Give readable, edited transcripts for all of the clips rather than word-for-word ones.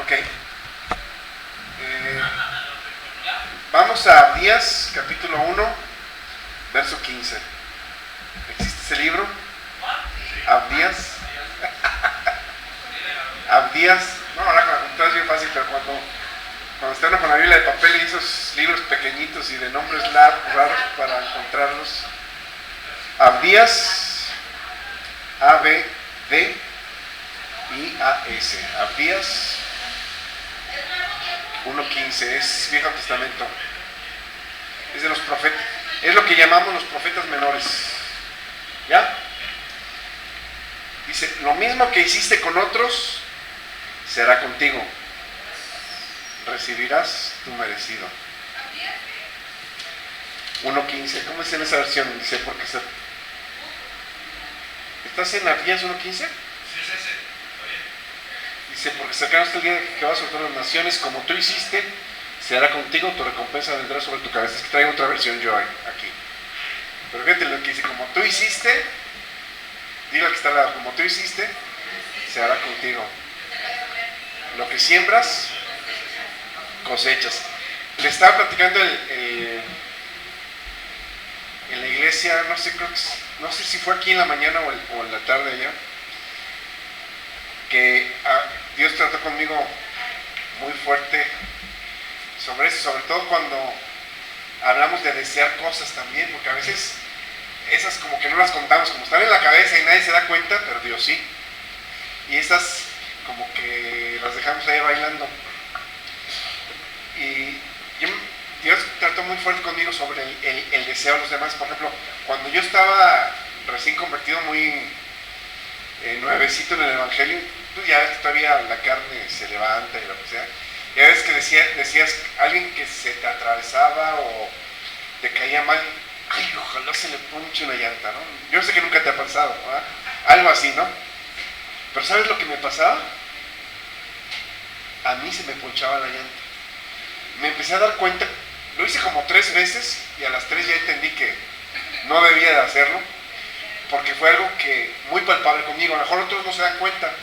Ok. Vamos a Abdías, capítulo 1, verso 15. ¿Existe ese libro? Abdías. Abdías. No, ahora con la computadora es bien fácil, pero cuando está uno con la Biblia de papel y esos libros pequeñitos y de nombres raros para encontrarlos. Abdías, A-B-D-I-A-S. Abdías 1.15, es Viejo Testamento. Es de los profetas, es lo que llamamos los profetas menores. ¿Ya? Dice, lo mismo que hiciste con otros, se hará contigo. Recibirás tu merecido. 1.15, ¿cómo es en esa versión? Dice, porque se... ¿Estás en Abdías 1.15? Sí, sí. Dice, porque cercano está el día que vas a soltar las naciones, como tú hiciste, se hará contigo, tu recompensa vendrá sobre tu cabeza. Es que traigo otra versión yo aquí. Pero fíjate lo que dice, como tú hiciste, digo que está al lado, como tú hiciste, se hará contigo. Lo que siembras, cosechas. Le estaba platicando en la iglesia, no sé si fue aquí en la mañana o en la tarde allá, que Dios trató conmigo muy fuerte sobre eso, sobre todo cuando hablamos de desear cosas también, porque a veces esas como que no las contamos, como están en la cabeza y nadie se da cuenta, pero Dios sí. Y esas como que las dejamos ahí bailando. Y Dios trató muy fuerte conmigo sobre el deseo de los demás. Por ejemplo, cuando yo estaba recién convertido, muy nuevecito en el Evangelio, pues ya ves que todavía la carne se levanta y lo que sea. Ya ves que decías alguien que se te atravesaba o te caía mal, ay, ojalá se le ponche una llanta, ¿no? Yo sé que nunca te ha pasado, ¿verdad? Algo así, ¿no? Pero ¿sabes lo que me pasaba? A mí se me ponchaba la llanta. Me empecé a dar cuenta, lo hice como 3 veces y a las 3 ya entendí que no debía de hacerlo, porque fue algo que muy palpable conmigo. A lo mejor otros no se dan cuenta,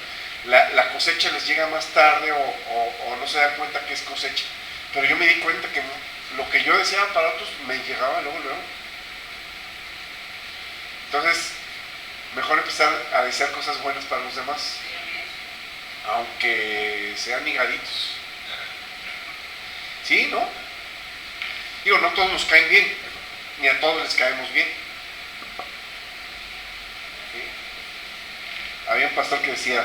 la cosecha les llega más tarde o no se dan cuenta que es cosecha, pero yo me di cuenta que lo que yo deseaba para otros me llegaba luego. Entonces, mejor empezar a desear cosas buenas para los demás, aunque sean higaditos. ¿Sí? ¿No? Digo, no todos nos caen bien, ni a todos les caemos bien. ¿Sí? Había un pastor que decía,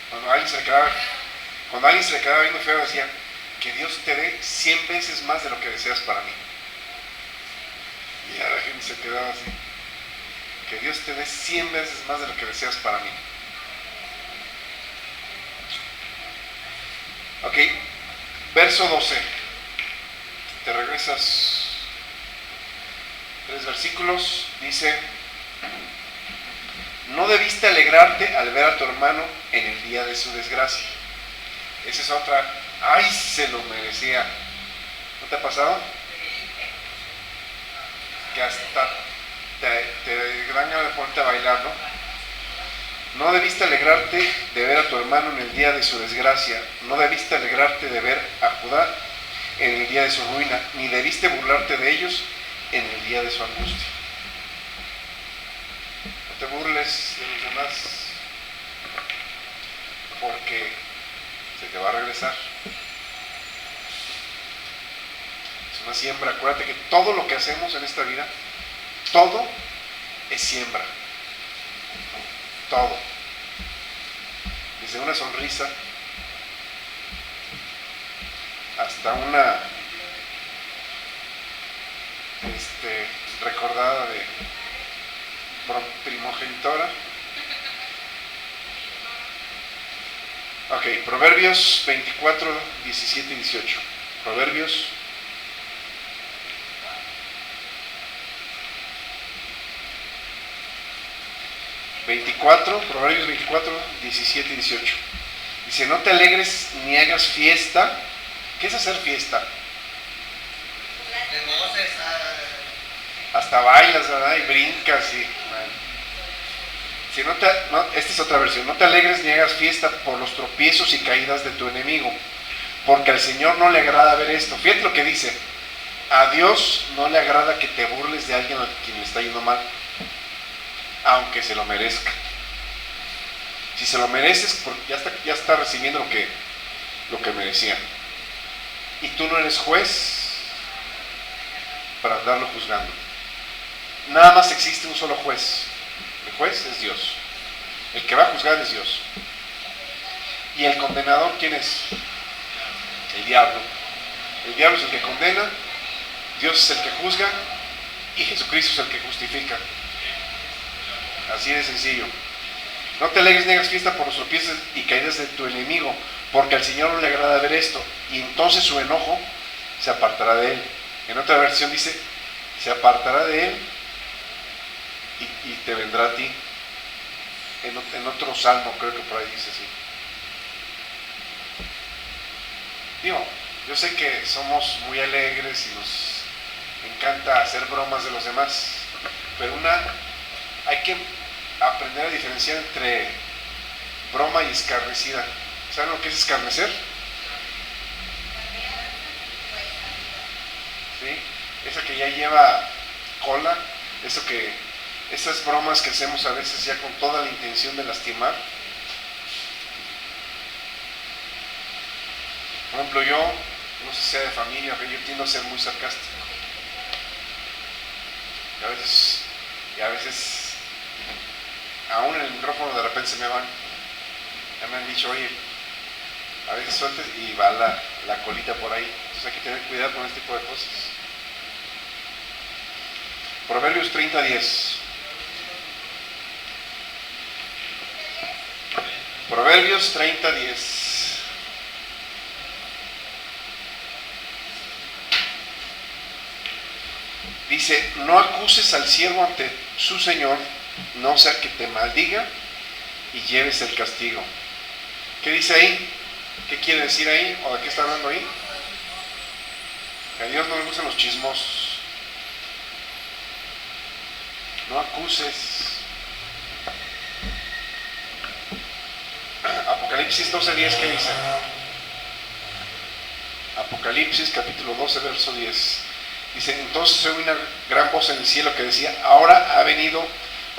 cuando alguien se le quedaba viendo feo, decía, que Dios te dé 100 veces más de lo que deseas para mí. Y a la gente se quedaba así, que Dios te dé 100 veces más de lo que deseas para mí. Ok, verso 12. Te regresas 3 versículos, dice, no debiste alegrarte al ver a tu hermano en el día de su desgracia. Esa es otra, ay, se lo merecía. ¿No te ha pasado? Que hasta te dan ganas de ponerte a bailar, ¿no? No debiste alegrarte de ver a tu hermano en el día de su desgracia, no debiste alegrarte de ver a Judá en el día de su ruina, ni debiste burlarte de ellos en el día de su angustia. No te burles de los demás, porque se te va a regresar. Es una siembra. Acuérdate que todo lo que hacemos en esta vida, todo es siembra. Todo. Desde una sonrisa hasta una recordada de primogenitora. Ok, Proverbios 24, 17 y 18. Proverbios 24, Proverbios 24, 17 y 18. Dice, no te alegres ni hagas fiesta. ¿Qué es hacer fiesta? Hasta bailas, ¿verdad? Y brincas y... Bueno. Si esta es otra versión. No te alegres ni hagas fiesta por los tropiezos y caídas de tu enemigo, porque al Señor no le agrada ver esto. Fíjate lo que dice. A Dios no le agrada que te burles de alguien a quien le está yendo mal, aunque se lo merezca. Si se lo mereces, ya está recibiendo lo que merecía. Y tú no eres juez para andarlo juzgando. Nada más existe un solo juez. El juez es Dios. El que va a juzgar es Dios. ¿Y el condenador quién es? El diablo. El diablo es el que condena, Dios es el que juzga y Jesucristo es el que justifica. Así de sencillo. No te alegres ni hagas fiesta por los tropiezos y caídas de tu enemigo, porque al Señor no le agrada ver esto, y entonces su enojo se apartará de él. En otra versión dice, se apartará de él y te vendrá a ti. En otro salmo creo que por ahí dice así. Digo, yo sé que somos muy alegres y nos encanta hacer bromas de los demás, pero hay que aprender a diferenciar entre broma y escarnecida. ¿Saben lo que es escarnecer? ¿Sí? Esa que ya lleva cola, esas bromas que hacemos a veces ya con toda la intención de lastimar. Por ejemplo, yo, no sé si sea de familia, pero yo tiendo a ser muy sarcástico. Y a veces, aún en el micrófono de repente se me van. Ya me han dicho, oye, a veces sueltes y va la colita por ahí. Entonces hay que tener cuidado con este tipo de cosas. Proverbios 30:10. Proverbios 30:10. Dice, no acuses al siervo ante su señor, no sea que te maldiga y lleves el castigo. ¿Qué dice ahí? ¿Qué quiere decir ahí? ¿O de qué está hablando ahí? Que a Dios no le gustan los chismosos. No acuses. Apocalipsis 12:10, ¿qué dice? Apocalipsis capítulo 12, verso 10. Dice, entonces oí una gran voz en el cielo que decía, ahora ha venido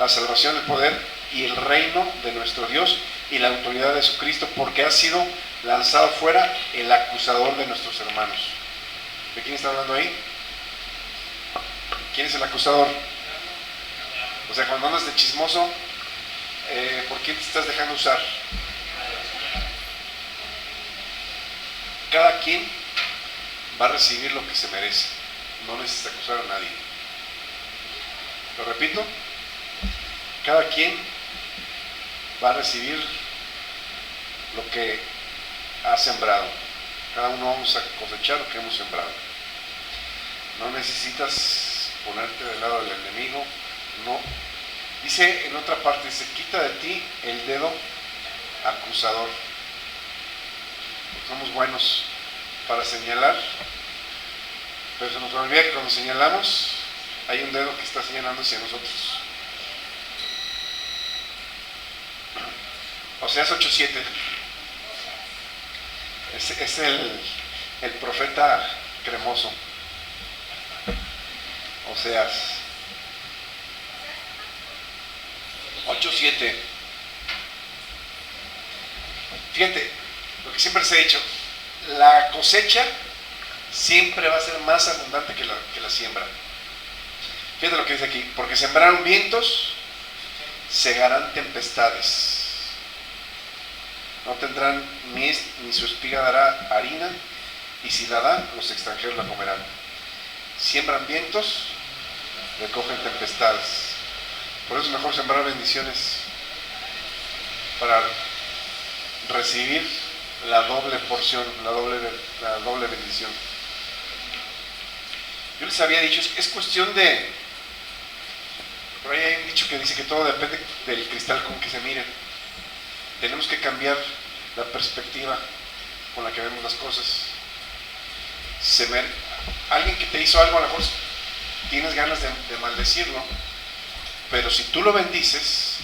la salvación, el poder y el reino de nuestro Dios y la autoridad de su Cristo, porque ha sido lanzado fuera el acusador de nuestros hermanos. ¿De quién está hablando ahí? ¿Quién es el acusador? O sea, cuando andas de chismoso, ¿por quién te estás dejando usar? Cada quien va a recibir lo que se merece. No necesitas acusar a nadie. Lo repito, cada quien va a recibir lo que ha sembrado. Cada uno vamos a cosechar lo que hemos sembrado. No necesitas ponerte del lado del enemigo. No. Dice en otra parte, se quita de ti el dedo acusador. Porque somos buenos para señalar, pero se nos olvida que cuando señalamos hay un dedo que está señalando hacia nosotros. Oseas 8:7 es el profeta cremoso. Oseas 8:7. Fíjate, lo que siempre se ha dicho, la cosecha siempre va a ser más abundante que la siembra. Fíjate lo que dice aquí, porque sembraron vientos, segarán tempestades. No tendrán mies, ni su espiga dará harina, y si la da, los extranjeros la comerán. Siembran vientos, recogen tempestades. Por eso es mejor sembrar bendiciones para recibir la doble porción, la doble bendición. Yo les había dicho, es cuestión de, por ahí hay un dicho que dice que todo depende del cristal con que se mire. Tenemos que cambiar la perspectiva con la que vemos las cosas. Alguien que te hizo algo, a lo mejor tienes ganas de maldecirlo, pero si tú lo bendices,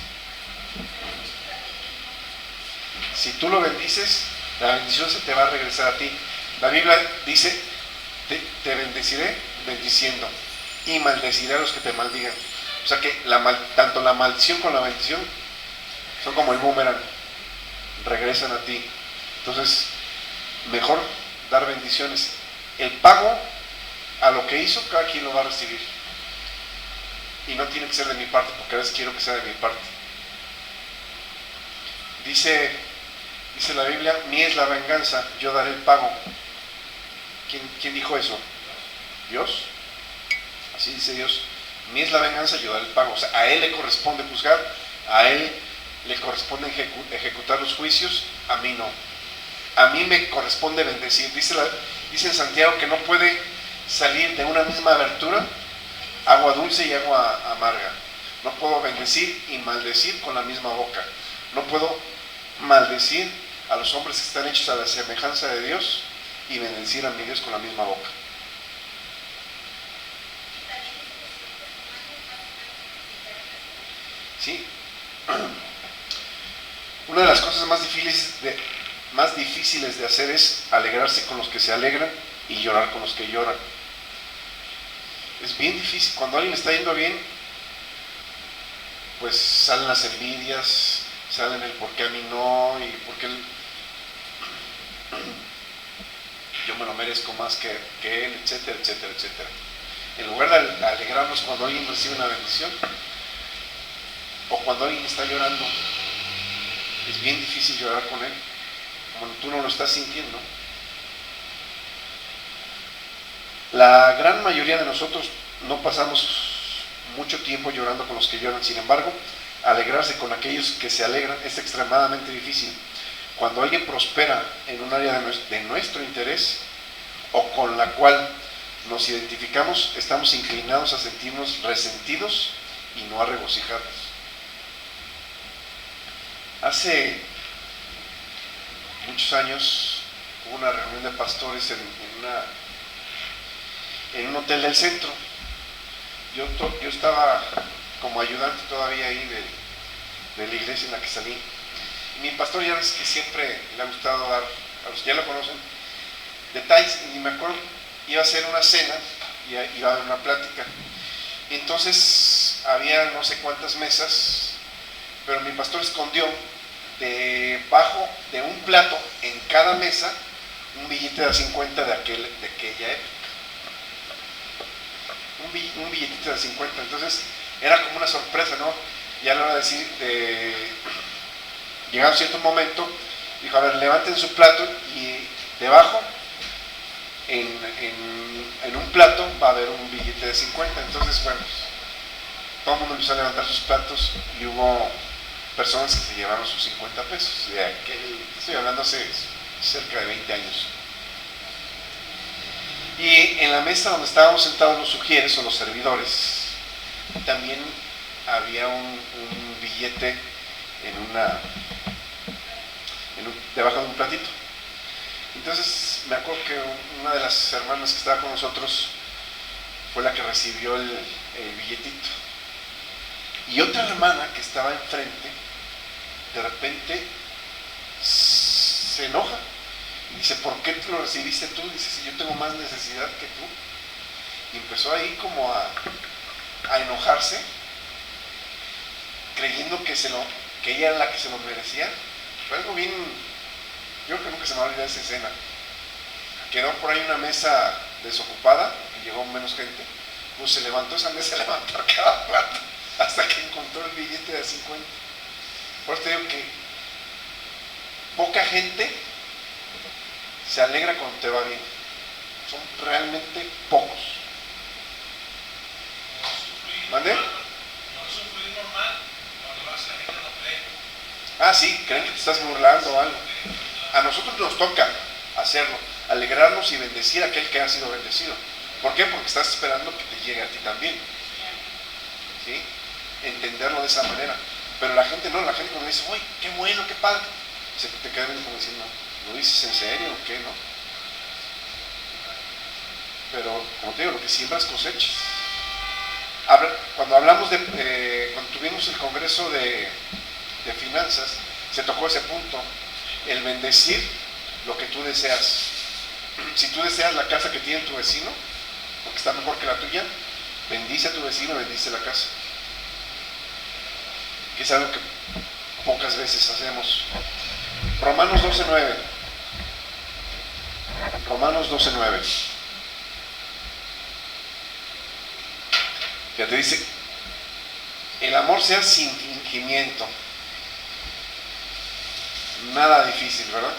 Si tú lo bendices, la bendición se te va a regresar a ti. La Biblia dice, te bendeciré bendiciendo y maldeciré a los que te maldigan. O sea que tanto la maldición como la bendición son como el boomerang, regresan a ti. Entonces, mejor dar bendiciones. El pago a lo que hizo, cada quien lo va a recibir. Y no tiene que ser de mi parte, porque a veces quiero que sea de mi parte. Dice la Biblia, mía es la venganza, yo daré el pago. ¿Quién dijo eso? ¿Dios? Así dice Dios, mía es la venganza, yo daré el pago. O sea, a Él le corresponde juzgar, a Él le corresponde ejecutar los juicios, a mí no. A mí me corresponde bendecir. Dice en Santiago que no puede salir de una misma abertura agua dulce y agua amarga. No puedo bendecir y maldecir con la misma boca. No puedo maldecir a los hombres que están hechos a la semejanza de Dios y bendecir a mi Dios con la misma boca. Sí. Una de las cosas más difíciles de hacer es alegrarse con los que se alegran y llorar con los que lloran. Es bien difícil. Cuando a alguien le está yendo bien, pues salen las envidias, salen el por qué a mí no, y por qué yo me lo merezco más que él, etcétera, etcétera, etcétera. En lugar de alegrarnos cuando alguien recibe una bendición, o cuando alguien está llorando, es bien difícil llorar con él, como tú no lo estás sintiendo. La gran mayoría de nosotros no pasamos mucho tiempo llorando con los que lloran. Sin embargo, alegrarse con aquellos que se alegran es extremadamente difícil. Cuando alguien prospera en un área de nuestro interés o con la cual nos identificamos, estamos inclinados a sentirnos resentidos y no a regocijarnos. Hace muchos años hubo una reunión de pastores en un hotel del centro. Yo estaba como ayudante todavía ahí de la iglesia en la que salí. Y mi pastor ya ves que siempre le ha gustado dar, a los que ya lo conocen, detalles. Y me acuerdo, iba a hacer una cena y iba a haber una plática. Y entonces había no sé cuántas mesas, pero mi pastor escondió debajo de un plato en cada mesa un billete de 50 de aquella época. Un billetito de 50. Entonces era como una sorpresa, ¿no? Y a la hora de decir, llegado a cierto momento, dijo, a ver, levanten su plato y debajo en un plato va a haber un billete de 50. Entonces, bueno, todo el mundo empezó a levantar sus platos y hubo personas que se llevaron sus 50 pesos. Estoy hablando hace cerca de 20 años. Y en la mesa donde estábamos sentados los sugieres o los servidores, también había un billete debajo de un platito. Entonces me acuerdo que una de las hermanas que estaba con nosotros fue la que recibió el billetito. Y otra hermana que estaba enfrente, de repente se enoja. Y dice, ¿por qué lo recibiste tú? Dice, si yo tengo más necesidad que tú. Y empezó ahí como a enojarse, creyendo que ella era la que se lo merecía. Fue algo bien, yo creo que nunca se me va a olvidar esa escena. Quedó por ahí una mesa desocupada, y llegó menos gente. Pues se levantó esa mesa, levantó cada plato, hasta que encontró el billete de 50. Por eso te digo que poca gente se alegra cuando te va bien. Son realmente pocos. ¿Mande? Ah, sí, creen que te estás burlando o algo. A nosotros nos toca hacerlo, alegrarnos y bendecir a aquel que ha sido bendecido. ¿Por qué? Porque estás esperando que te llegue a ti también. ¿Sí? Entenderlo de esa manera. Pero la gente no, la gente cuando dice, uy, qué bueno, qué padre, se te queda viendo como diciendo, ¿lo dices en serio o qué, no? Pero, como te digo, lo que siembras cosechas. Cuando hablamos cuando tuvimos el congreso de finanzas, se tocó ese punto. el bendecir lo que tú deseas. Si tú deseas la casa que tiene tu vecino, porque está mejor que la tuya, bendice a tu vecino, bendice la casa. Que es algo que pocas veces hacemos. Romanos 12:9. Romanos 12:9. Ya te dice, el amor sea sin fingimiento. Nada difícil, ¿verdad?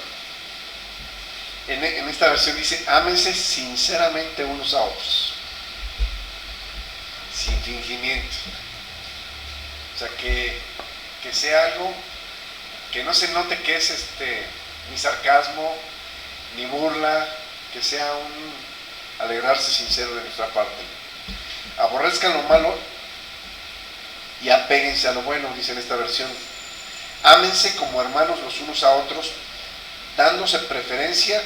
En esta versión dice, ámense sinceramente unos a otros. Sin fingimiento. O sea, que sea algo que no se note que es ni sarcasmo, ni burla, que sea un alegrarse sincero de nuestra parte. Aborrezcan lo malo y apéguense a lo bueno, dice en esta versión. Ámense como hermanos los unos a otros, dándose preferencia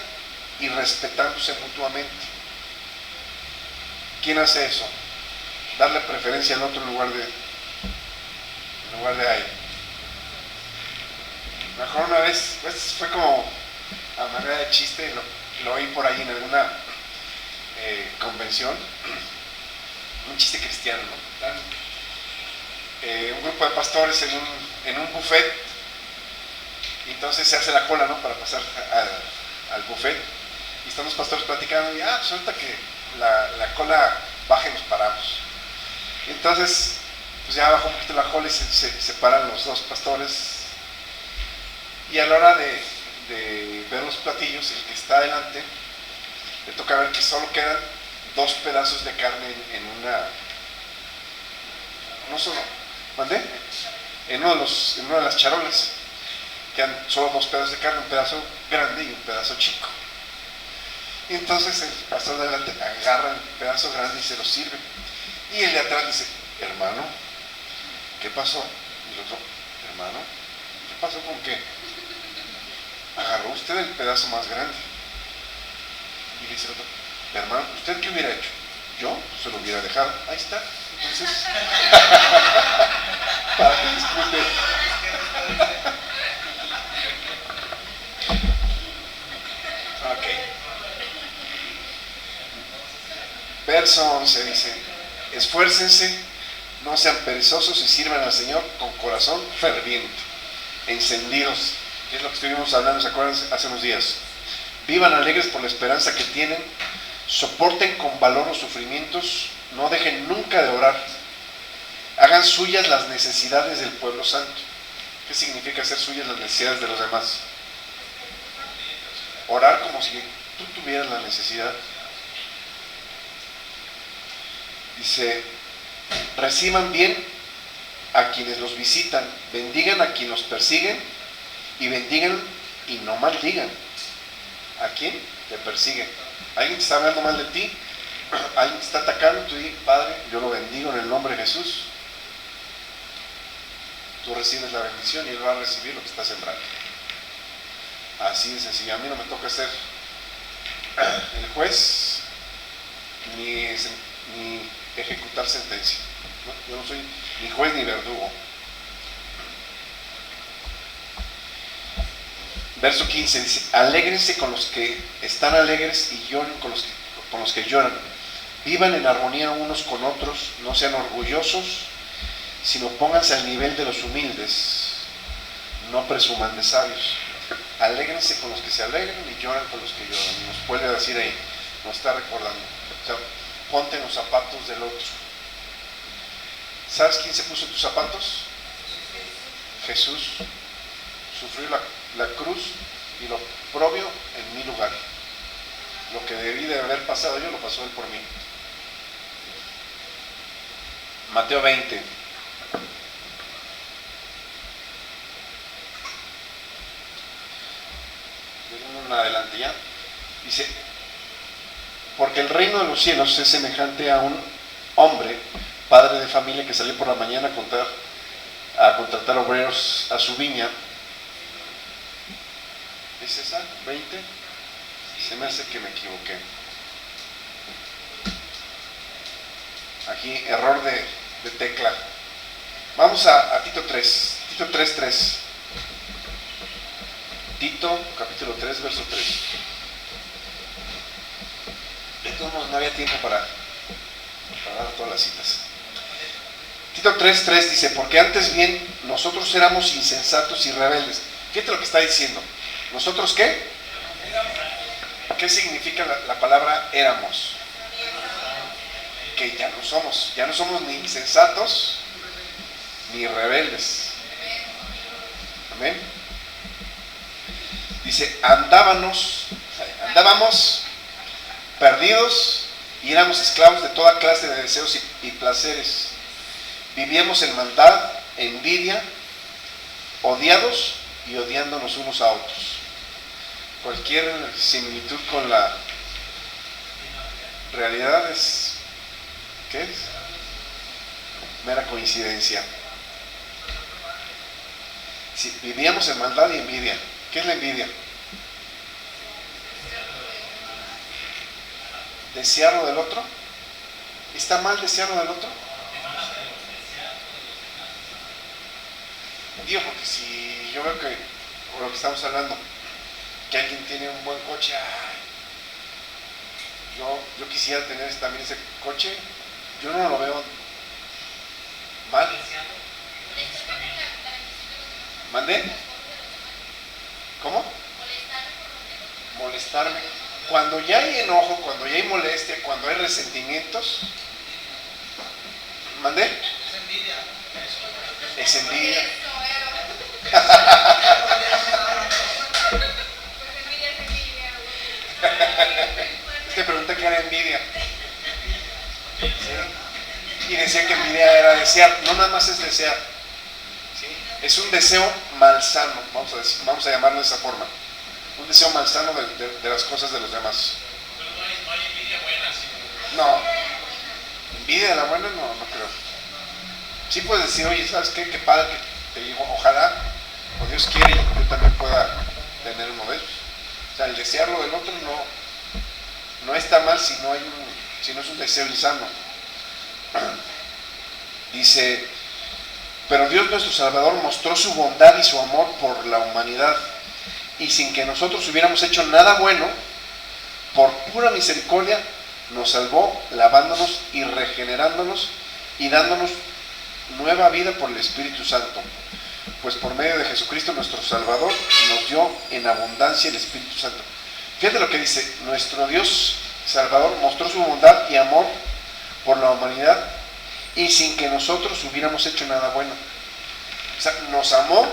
y respetándose mutuamente. ¿Quién hace eso? Darle preferencia al otro en lugar de a él. Mejor una vez, pues fue como a manera de chiste, lo oí por ahí en alguna convención, un chiste cristiano, ¿no? Un grupo de pastores en un buffet, y entonces se hace la cola, ¿no? Para pasar al buffet, y están los pastores platicando, y pues ahorita que la cola baja y nos paramos. Y entonces, pues ya bajó un poquito la cola y se paran los dos pastores, y a la hora de ver los platillos, el que está adelante, le toca ver que solo quedan 2 pedazos de carne en una... No solo, ¿mandé? En una de las charolas. Quedan solo 2 pedazos de carne, un pedazo grande y un pedazo chico. Y entonces el pastor de adelante agarra el pedazo grande y se lo sirve. Y el de atrás dice, hermano, ¿qué pasó? Y el otro, hermano, ¿qué pasó con qué? Agarró usted el pedazo más grande. Y dice el otro, hermano, ¿usted qué hubiera hecho? Yo se lo hubiera dejado. Ahí está. Entonces, ¿para qué discute? Ok. Verso 11 dice, esfuércense, no sean perezosos y sirvan al Señor con corazón ferviente, encendidos, que es lo que estuvimos hablando, ¿se acuerdan? Hace unos días. Vivan alegres por la esperanza que tienen, soporten con valor los sufrimientos, no dejen nunca de orar, hagan suyas las necesidades del pueblo santo. ¿Qué significa hacer suyas las necesidades de los demás? Orar como si tú tuvieras la necesidad. Dice, reciban bien a quienes los visitan, bendigan a quienes los persiguen y bendigan y no maldigan. ¿A quién? Te persiguen. Alguien te está hablando mal de ti, alguien te está atacando, tú di, Padre, yo lo bendigo en el nombre de Jesús. Tú recibes la bendición y Él va a recibir lo que está sembrando. Así de sencillo. A mí no me toca ser el juez ni ejecutar sentencia, ¿no? Yo no soy ni juez ni verdugo. Verso 15 dice, alégrense con los que están alegres y lloren con los que lloran. Vivan en armonía unos con otros, no sean orgullosos, sino pónganse al nivel de los humildes, no presuman de sabios. Alégrense con los que se alegran y lloran con los que lloran. Nos vuelve a decir ahí, nos está recordando. O sea, ponte en los zapatos del otro. ¿Sabes quién se puso en tus zapatos? Jesús. Sufrió la cruz y lo propio en mi lugar. Lo que debí de haber pasado yo, lo pasó Él por mí. Mateo 20. Adelante ya. Dice, porque el reino de los cielos es semejante a un hombre, padre de familia, que salió por la mañana a contratar obreros a su viña. ¿Es esa? ¿20? Se me hace que me equivoqué. Aquí, error de tecla. Vamos a Tito 3. Tito 3:3. Tito, capítulo 3, verso 3. De todos modos, no había tiempo para dar todas las citas. Tito 3:3 dice, porque antes bien nosotros éramos insensatos y rebeldes. Fíjate lo que está diciendo. ¿Nosotros qué? ¿Qué significa la palabra éramos? Que ya no somos ni insensatos ni rebeldes. Amén. Dice, andábamos perdidos y éramos esclavos de toda clase de deseos y placeres. Vivíamos en maldad, envidia, odiados y odiándonos unos a otros. Cualquier similitud con la realidad es, ¿qué es? Mera coincidencia. Si vivíamos en maldad y envidia. ¿Qué es la envidia? ¿Desear lo del otro? ¿Está mal desear lo del otro? Digo, porque si yo veo que, por lo que estamos hablando, que alguien tiene un buen coche, yo quisiera tener también ese coche, yo no lo veo mal. ¿Mandé? ¿Cómo? Molestarme. Cuando ya hay enojo, cuando ya hay molestia, cuando hay resentimientos, ¿mandé? Es envidia. Te pregunté qué era envidia. ¿Sí? Y decía que envidia era desear. No nada más es desear. ¿Sí? Es un deseo malsano, vamos a llamarlo de esa forma. Un deseo malsano de las cosas de los demás. Pero no hay envidia buena, ¿sí? No. Envidia de la buena no creo. Sí puedes decir, oye, ¿sabes qué? Qué padre que te digo, ojalá, o Dios quiere, yo también pueda tener uno de ellos. O sea, el desearlo del otro no está mal si no es un deseo insano. Dice, pero Dios nuestro Salvador mostró su bondad y su amor por la humanidad, y sin que nosotros hubiéramos hecho nada bueno, por pura misericordia nos salvó, lavándonos y regenerándonos y dándonos nueva vida por el Espíritu Santo, pues por medio de Jesucristo nuestro Salvador nos dio en abundancia el Espíritu Santo. Fíjate lo que dice, nuestro Dios Salvador mostró su bondad y amor por la humanidad y sin que nosotros hubiéramos hecho nada bueno. O sea, nos amó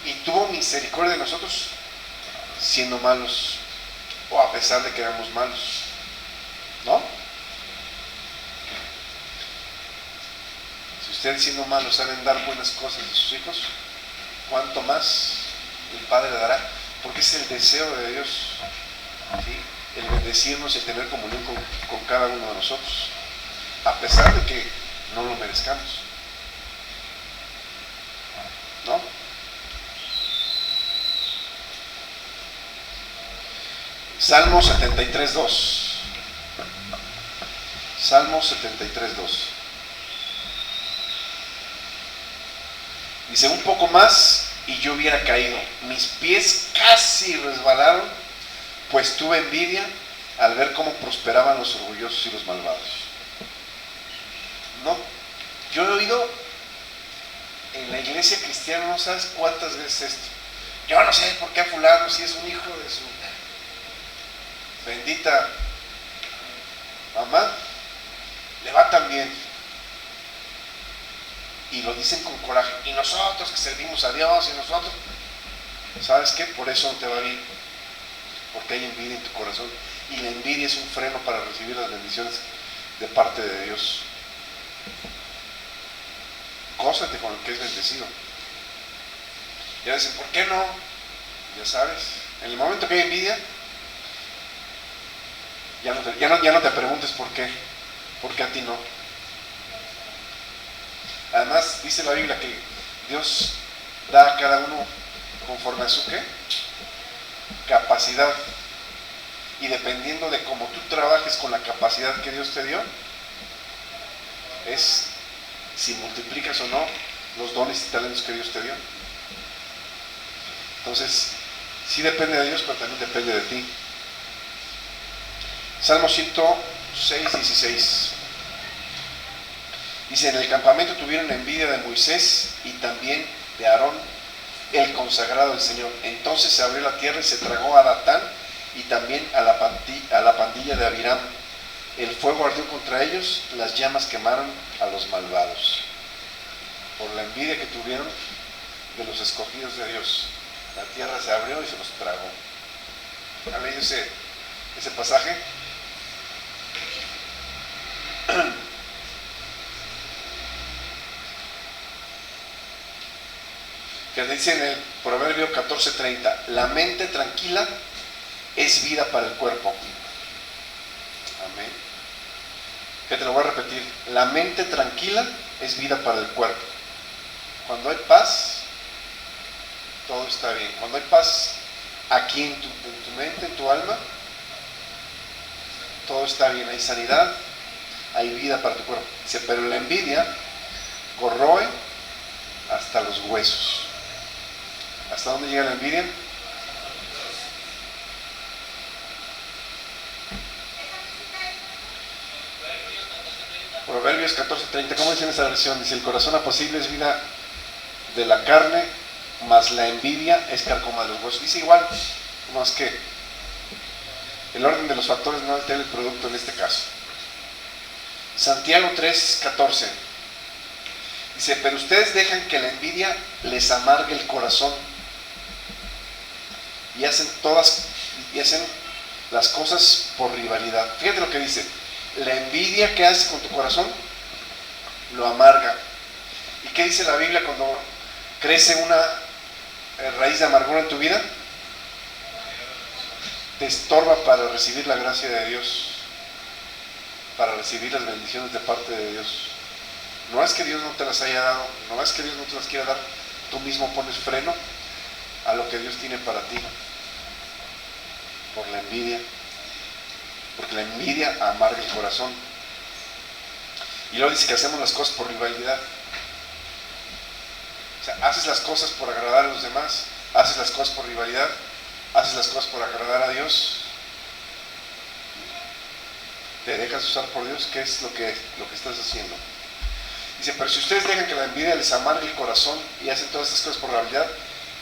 y tuvo misericordia de nosotros siendo malos o a pesar de que éramos malos, ¿no? Si ustedes siendo malos saben dar buenas cosas a sus hijos, ¿cuánto más el Padre dará? Porque es el deseo de Dios, ¿sí? El bendecirnos y tener comunión con cada uno de nosotros, a pesar de que no lo merezcamos, ¿no? Salmo 73:2. Salmo 73:2. Dice, un poco más y yo hubiera caído. Mis pies casi resbalaron, pues tuve envidia al ver cómo prosperaban los orgullosos y los malvados. No, yo he oído en la iglesia cristiana, no sabes cuántas veces esto. Yo no sé por qué a fulano, si es un hijo de su bendita mamá, le va tan bien. Y lo dicen con coraje. Y nosotros que servimos a Dios, y nosotros, ¿sabes qué? Por eso no te va bien. Porque hay envidia en tu corazón. Y la envidia es un freno para recibir las bendiciones de parte de Dios. Gózate con el que es bendecido. Ya dicen, ¿por qué no? Ya sabes, en el momento que hay envidia, ya no te preguntes por qué a ti no. Además, dice la Biblia que Dios da a cada uno conforme a su ¿qué? Capacidad. Y dependiendo de cómo tú trabajes con la capacidad que Dios te dio, es si multiplicas o no los dones y talentos que Dios te dio. Entonces, Sí depende de Dios, pero también depende de ti. Salmo 106, 16. Dice, en el campamento tuvieron envidia de Moisés y también de Aarón, el consagrado del Señor. Entonces se abrió la tierra y se tragó a Datán y también a la pandilla de Abiram. El fuego ardió contra ellos, las llamas quemaron a los malvados. Por la envidia que tuvieron de los escogidos de Dios, la tierra se abrió y se los tragó. ¿Han leído ese pasaje? Que dice en el Proverbio 14:30, la mente tranquila es vida para el cuerpo. Amén. Que te lo voy a repetir, la mente tranquila es vida para el cuerpo. Cuando hay paz, todo está bien. Cuando hay paz aquí en tu mente, en tu alma, todo está bien. Hay sanidad, hay vida para tu cuerpo. Dice, pero la envidia corroe hasta los huesos. ¿Hasta dónde llega la envidia? Proverbios 14:30. ¿Cómo dice en esa versión? Dice, el corazón apacible es vida de la carne, mas la envidia es carcoma de los huesos. Dice igual, no es que el orden de los factores no altera el producto en este caso. Santiago 3:14. Dice, pero ustedes dejan que la envidia les amargue el corazón y hacen las cosas por rivalidad. Fíjate lo que dice, la envidia que hace con tu corazón lo amarga. ¿Y qué dice la Biblia cuando crece una raíz de amargura en tu vida? Te estorba para recibir la gracia de Dios, para recibir las bendiciones de parte de Dios. No es que Dios no te las haya dado, no es que Dios no te las quiera dar, tú mismo pones freno a lo que Dios tiene para ti por la envidia, porque la envidia amarga el corazón. Y luego dice que hacemos las cosas por rivalidad. O sea, haces las cosas por agradar a los demás, haces las cosas por rivalidad, haces las cosas por agradar a Dios. ¿Te dejas usar por Dios? ¿Qué es lo que estás haciendo? Dice, pero si ustedes dejan que la envidia les amargue el corazón y hacen todas estas cosas por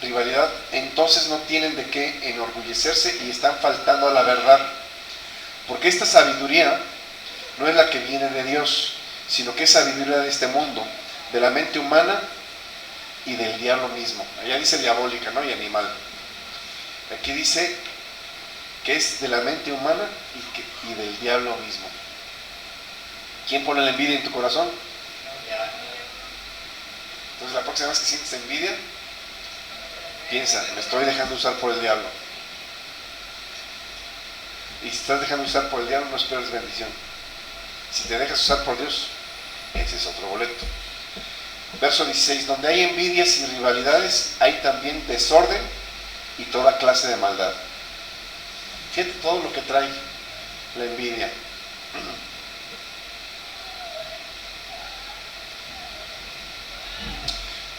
rivalidad, entonces no tienen de qué enorgullecerse y están faltando a la verdad. Porque esta sabiduría no es la que viene de Dios, sino que es sabiduría de este mundo, de la mente humana y del diablo mismo. Allá dice diabólica, ¿no? Y animal. Aquí dice que es de la mente humana y del diablo mismo. ¿Quién pone la envidia en tu corazón? Entonces la próxima vez que sientes envidia, piensa, me estoy dejando usar por el diablo. Y si estás dejando usar por el diablo, no esperes bendición. Si te dejas usar por Dios, ese es otro boleto. Verso 16, donde hay envidias y rivalidades, hay también desorden y toda clase de maldad. Fíjate todo lo que trae la envidia.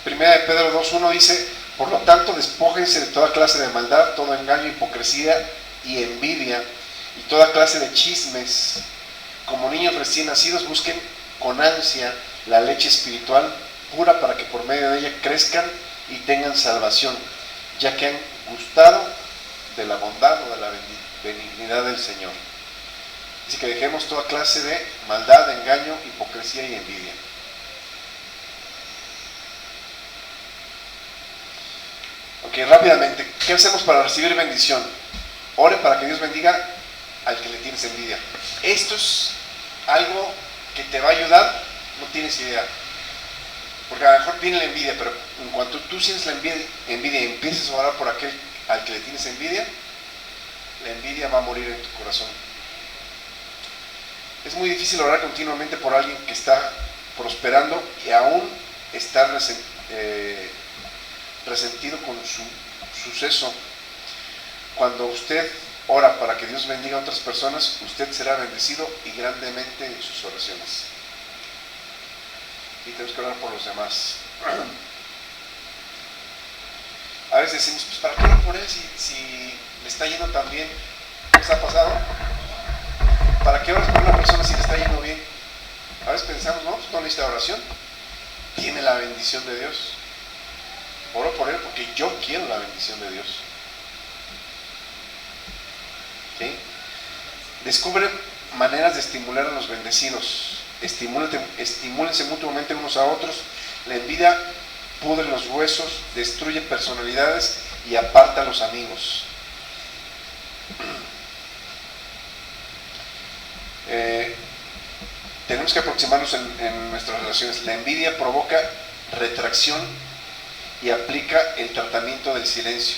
Primera de Pedro 2:1 dice, por lo tanto despójense de toda clase de maldad, todo engaño, hipocresía y envidia y toda clase de chismes. Como niños recién nacidos busquen con ansia la leche espiritual pura para que por medio de ella crezcan y tengan salvación, ya que han gustado de la bondad o de la benignidad del Señor. Dice que dejemos toda clase de maldad, engaño, hipocresía y envidia. Ok, rápidamente, ¿qué hacemos para recibir bendición? Ore para que Dios bendiga al que le tienes envidia. Esto es algo que te va a ayudar, no tienes idea. Porque a lo mejor viene la envidia, pero en cuanto tú sientes la envidia y empiezas a orar por aquel al que le tienes envidia, la envidia va a morir en tu corazón. Es muy difícil orar continuamente por alguien que está prosperando y aún está resentido con su suceso. Cuando usted ora para que Dios bendiga a otras personas, usted será bendecido y grandemente en sus oraciones. Y tenemos que orar por los demás. A veces decimos, pues ¿para qué orar por él si le está yendo tan bien? ¿Les ha pasado? ¿Para qué oras por una persona si le está yendo bien? A veces pensamos, no, pues no necesita oración. Tiene la bendición de Dios. Oro por él porque yo quiero la bendición de Dios. ¿Sí? Descubre maneras de estimular a los bendecidos. Estimúlense mutuamente unos a otros. La envidia pudre los huesos, destruye personalidades y aparta a los amigos. Tenemos que aproximarnos en nuestras relaciones. La envidia provoca retracción y aplica el tratamiento del silencio.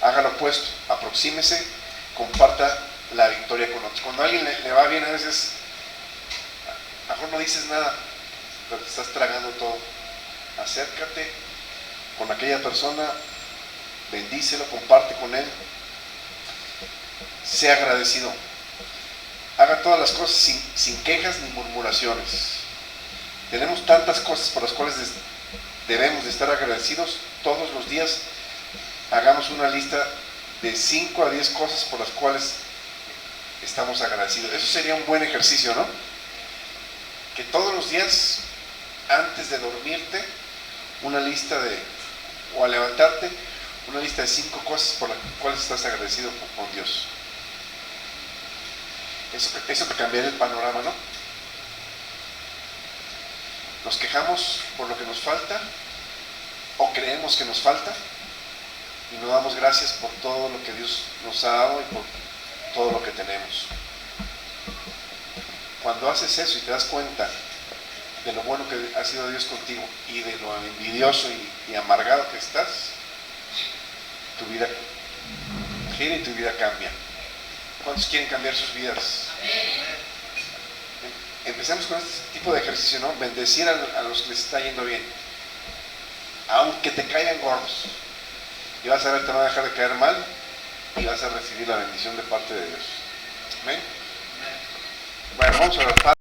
Haga lo opuesto, aproxímese, comparta la victoria con otros. Cuando a alguien le va bien, a veces a lo mejor no dices nada, pero te estás tragando todo. Acércate con aquella persona, bendícelo, comparte con él, sea agradecido. Haga todas las cosas sin quejas ni murmuraciones. Tenemos tantas cosas por las cuales debemos de estar agradecidos. Todos los días hagamos una lista de 5 a 10 cosas por las cuales estamos agradecidos. Eso sería un buen ejercicio, ¿no? Que todos los días, antes de dormirte, una lista o al levantarte, una lista de 5 cosas por las cuales estás agradecido con Dios. Eso te cambiaría el panorama, ¿no? Nos quejamos por lo que nos falta, o creemos que nos falta, y no damos gracias por todo lo que Dios nos ha dado y por todo lo que tenemos. Cuando haces eso y te das cuenta de lo bueno que ha sido Dios contigo y de lo envidioso y amargado que estás, tu vida gira y tu vida cambia. ¿Cuántos quieren cambiar sus vidas? Empecemos con este tipo de ejercicio, ¿no? Bendecir a los que les está yendo bien, aunque te caigan gordos, y vas a ver, te van a dejar de caer mal y vas a recibir la bendición de parte de Dios. Amén. Bueno, vamos a ver.